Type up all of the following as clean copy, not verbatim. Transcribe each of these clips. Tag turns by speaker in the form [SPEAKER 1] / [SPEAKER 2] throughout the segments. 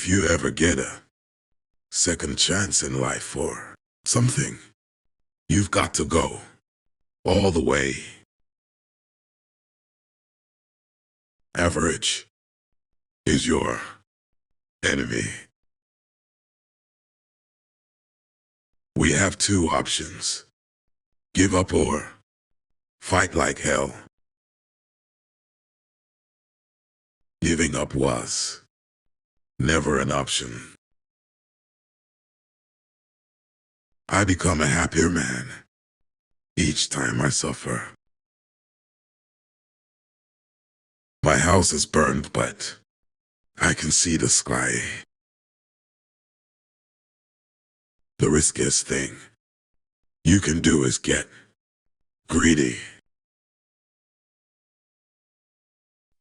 [SPEAKER 1] If you ever get a second chance in life for something, you've got to go all the way. Average is your enemy. We have two options: give up or fight like hell. Giving up was never an option. I become a happier man each time I suffer. My house is burned, but I can see the sky. The riskiest thing you can do is get greedy.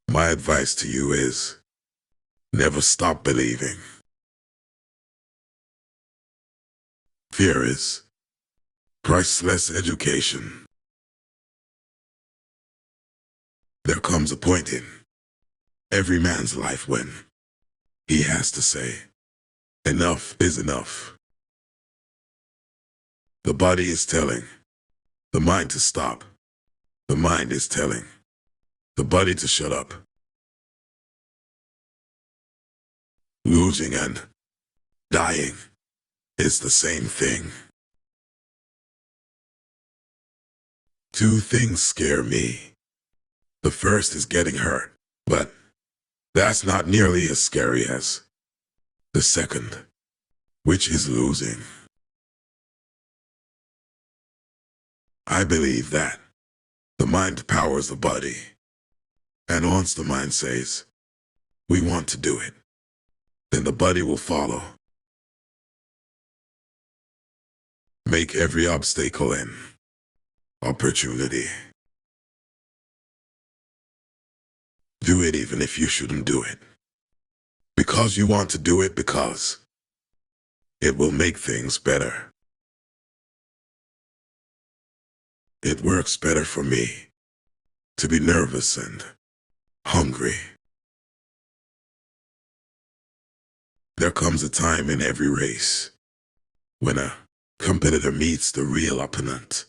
[SPEAKER 1] My advice to you is never stop believing. Fear is priceless education. There comes a point in every man's life when he has to say, enough is enough. The body is telling the mind to stop. The mind is telling the body to shut up. Losing and dying is the same thing. Two things scare me. The first is getting hurt, but that's not nearly as scary as the second, which is losing. I believe that the mind powers the body, and once the mind says, we want to do it, then the body will follow. Make every obstacle an opportunity. Do it even if you shouldn't do it. Because you want to do it, because it will make things better. It works better for me to be nervous and hungry. There comes a time in every race when a competitor meets the real opponent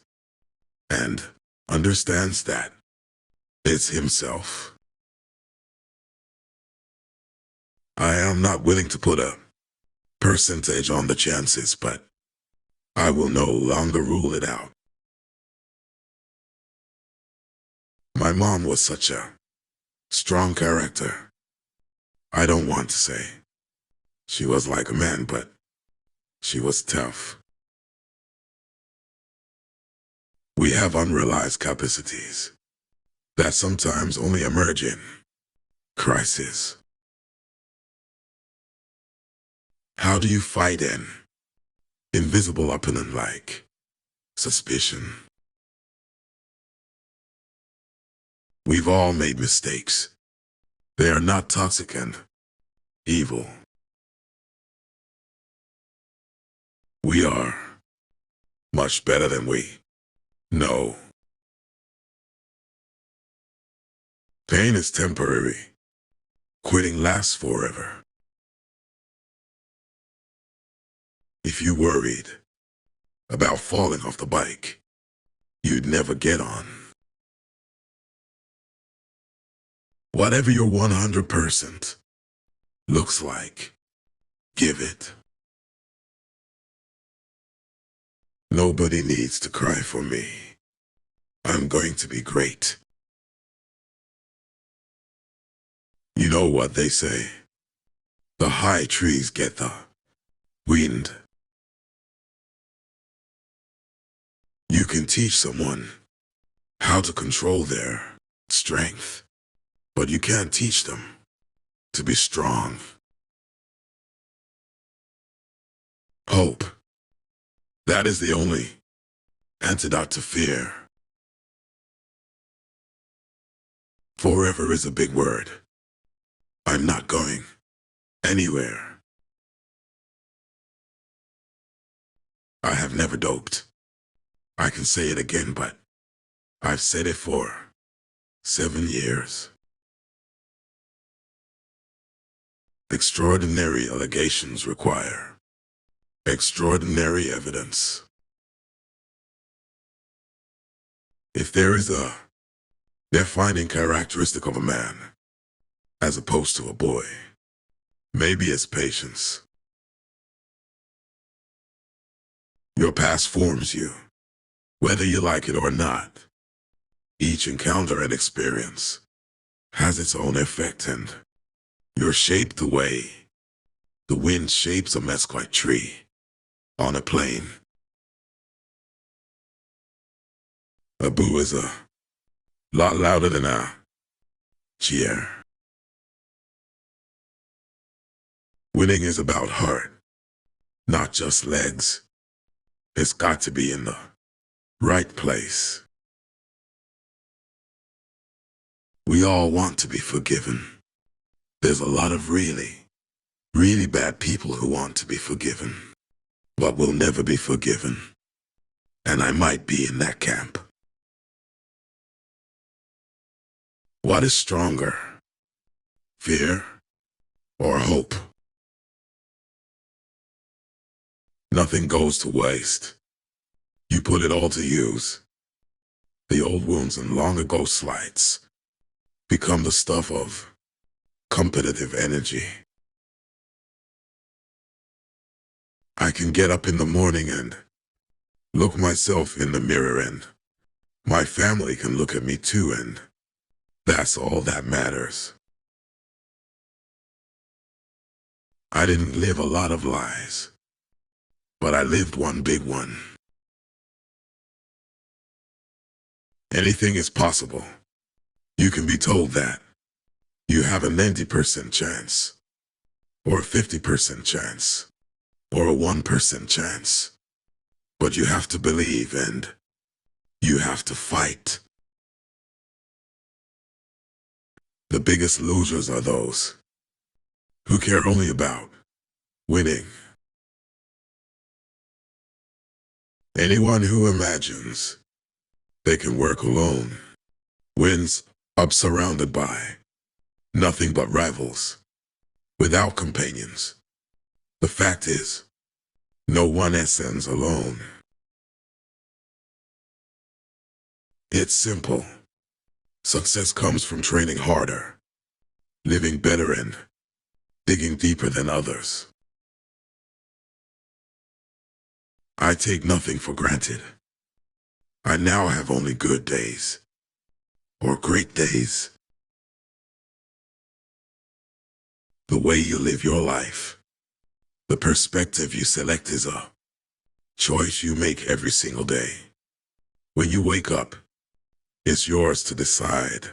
[SPEAKER 1] and understands that it's himself. I am not willing to put a percentage on the chances, but I will no longer rule it out. My mom was such a strong character. I don't want to say she was like a man, but she was tough. We have unrealized capacities that sometimes only emerge in crisis. How do you fight an invisible opponent like suspicion? We've all made mistakes. They are not toxic and evil. We are much better than we know. Pain is temporary. Quitting lasts forever. If you worried about falling off the bike, you'd never get on. Whatever your 100% looks like, give it. Nobody needs to cry for me. I'm going to be great. You know what they say? The high trees get the wind. You can teach someone how to control their strength, but you can't teach them to be strong. Hope. That is the only antidote to fear. Forever is a big word. I'm not going anywhere. I have never doped. I can say it again, but I've said it for 7 years. Extraordinary allegations require extraordinary evidence. If there is a defining characteristic of a man, as opposed to a boy, maybe it's patience. Your past forms you, whether you like it or not. Each encounter and experience has its own effect, and you're shaped the way the wind shapes a mesquite tree on a plain. A boo is a lot louder than a cheer. Winning is about heart, not just legs. It's got to be in the right place. We all want to be forgiven. There's a lot of really bad people who want to be forgiven, but will never be forgiven. And I might be in that camp. What is stronger, fear or hope? Nothing goes to waste. You put it all to use. The old wounds and long ago slights become the stuff of competitive energy. I can get up in the morning and look myself in the mirror, and my family can look at me too, and that's all that matters. I didn't live a lot of lies, but I lived one big one. Anything is possible. You can be told that you have a 90% chance, or a 50% chance, or a 1% chance. But you have to believe, and you have to fight. The biggest losers are those who care only about winning. Anyone who imagines they can work alone wins up surrounded by nothing but rivals, without companions. The fact is, no one ascends alone. It's simple. Success comes from training harder, living better, and digging deeper than others. I take nothing for granted. I now have only good days, or great days. The way you live your life, the perspective you select is a choice you make every single day. When you wake up, it's yours to decide.